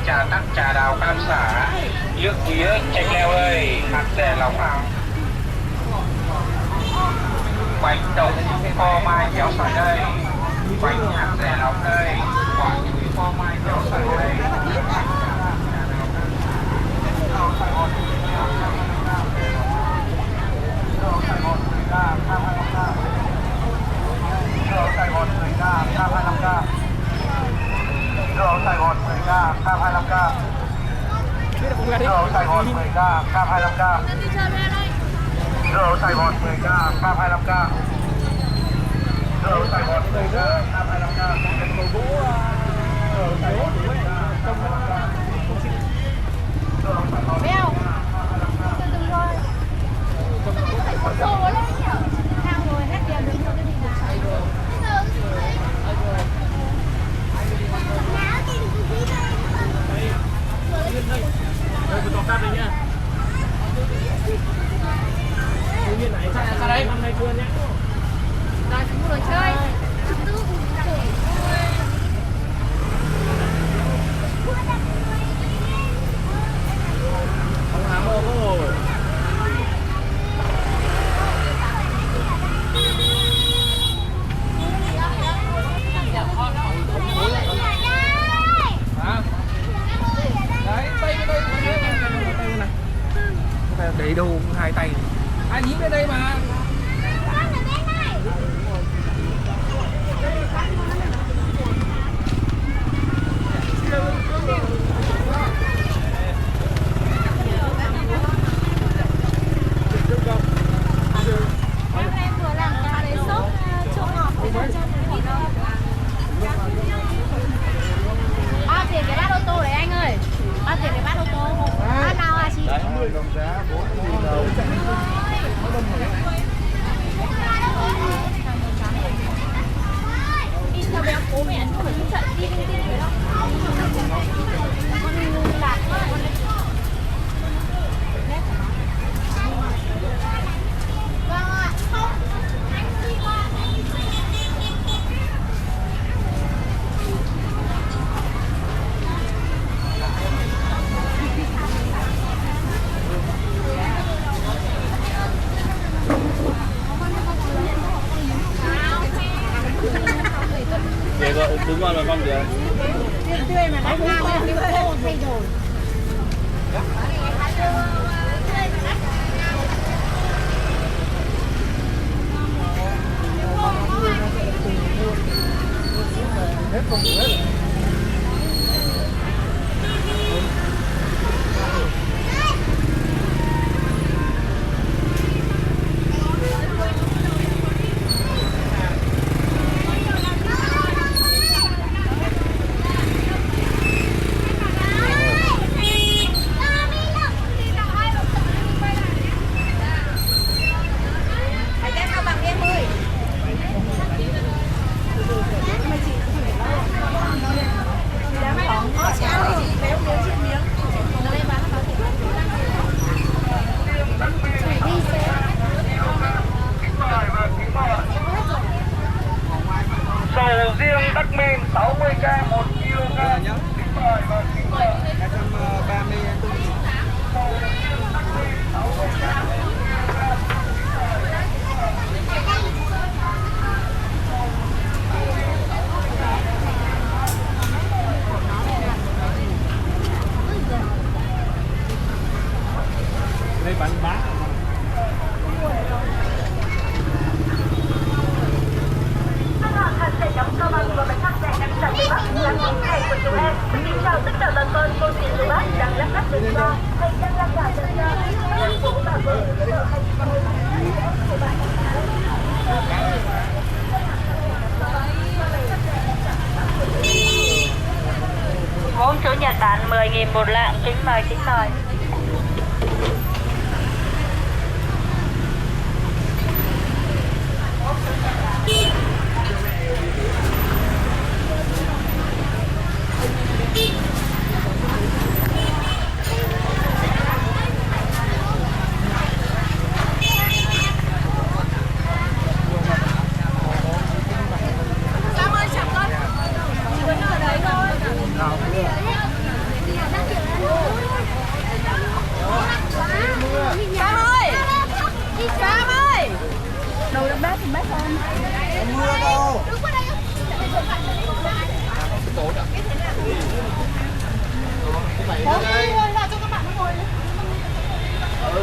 trà tắc, trà đào, cam xả, nước mía, chanh leo đây, hạt rẻ nóng nào. Bánh đậu kho mai kéo sợi đây, bánh hạt rẻ nóng đây, quả chuối kho mai kéo sợi đây. Rau Sài Gòn 10k, cam 25k. Rau Sài Gòn 10k, cam 25k. Rau Sài Gòn 10k, cam 25k. Rau Sài Gòn 10k, cam 25k. Rau Sài Gòn 10k, cam 25k. Rau Sài Gòn 10k, cam 25k. Bèo. Từ từ thôi. Một số ở đây nhỉ? Hàng rồi hết tiền được cho cái gì nào? Rồi tôi cắt đây nhá. Tự nhiên này sao đấy? Năm nay chưa nhé. Rồi chúng rồi chơi. Không hám ô cô. Để đâu hai tay. Ai nhím lên đây mà. Em vừa làm cái sốt chua ngọt với cho bao tiền cái bát ô tô đấy anh ơi? Bao tiền cái bát ô tô? Bát nào hả chị? Đấy, đồng giá 40.000 đồng. Đi theo béo cố mẹ không phải trận đi đấy đâu. Con lạc con đấy. Vâng ạ, không. Anh đi qua. Để gọi đứng ngon rồi con kìa. Tươi mà đánh ngang cái khô thay đổi. Hết không hết. Sầu riêng Đắc Min 60k 1 kg. Kính mời và kính mời. 234. Sầu riêng Đắc Min 60k 1 kg. Đây bán bát. Hạt rẻ nóng cao bằng và bánh hạt rẻ đặc sản Tây Bắc là những ngày của chúng em. Xin chào tất cả bà con cô dì chú bác đang lắc lắc đường xa hay đang làm cả đường xa. Các bố bà vợ vợ hay con của bạn. Món chủ Nhật Bản 10.000 một lạng, kính mời, kính mời. bác ơi. Mưa đâu. Đứng qua đây. Có người là cho các bạn ngồi.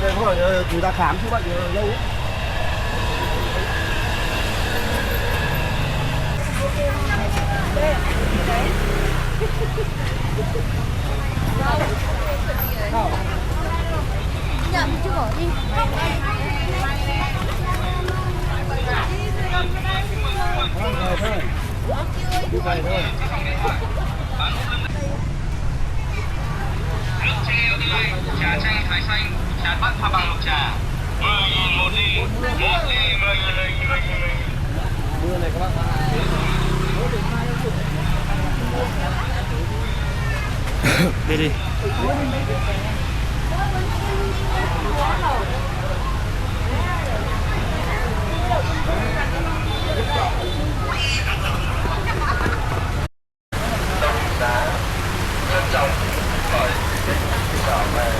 Đây hỏi người ta khám chữa bệnh lâu. Nhậm chứ bỏ đi. Trà chanh thái xanh, trà bắt pha bằng lục trà. 10.000 một ly, 10.000 ly. Mưa này các bạn. Đi đi. Giá trân trọng bởi trở về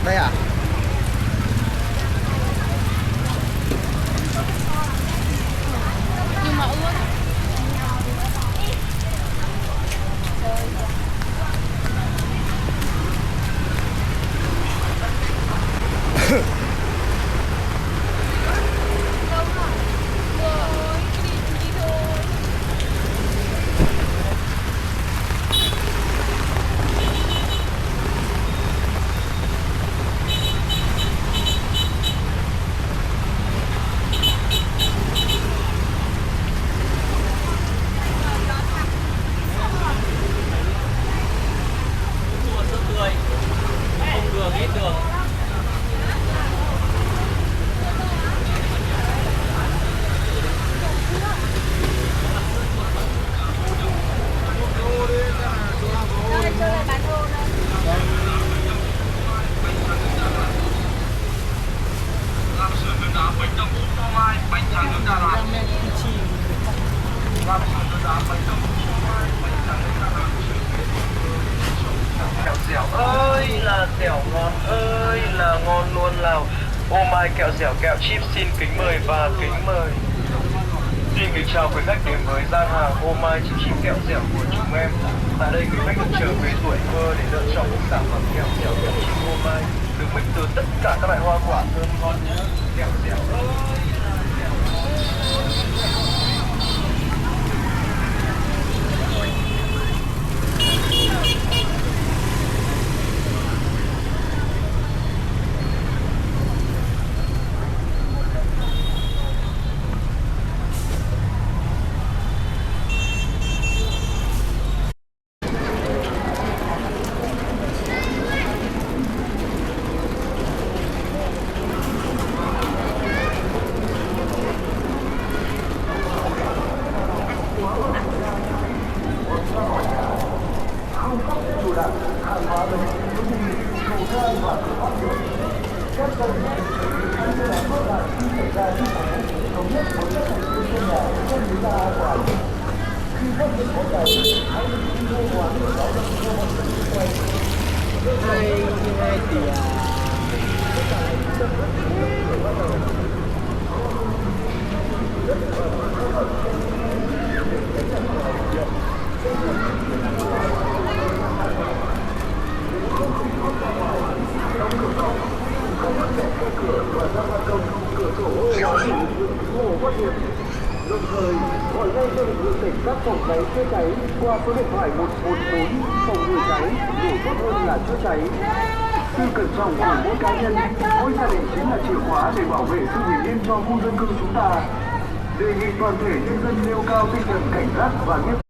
Đây à? Nhưng mà ướt. làm sườn nước đá bánh đậu hũ phô mai, bánh tráng nước Đà Lạt. Làm sườn nước đá bánh đậu hũ phô mai, bánh tráng nước Đà Lạt. Kẹo dẻo ơi là dẻo, ngon ơi là ngon luôn nào. Ô mai kẹo dẻo kẹo chip xin kính mời và kính mời. Xin kính chào quý khách đến với gian hàng ô mai chip kẹo dẻo của chúng em. Tại đây quý khách được trở về tuổi thơ để lựa chọn những sản phẩm kẹo dẻo kẹo chip ô mai được mix từ tất cả các loại hoa quả thơm ngon nhất. Kẹo dẻo ơi. Đồng thời gọi ngay cho lực lượng cảnh sát phòng cháy chữa cháy qua số điện thoại 114 phòng ngừa cháy dù tốt hơn là chữa cháy. Sự cẩn trọng của mỗi cá nhân, mỗi gia đình chính là chìa khóa để bảo vệ sự bình yên cho khu dân cư chúng ta. Đề nghị toàn thể nhân dân nêu cao tinh thần cảnh giác và nghiêm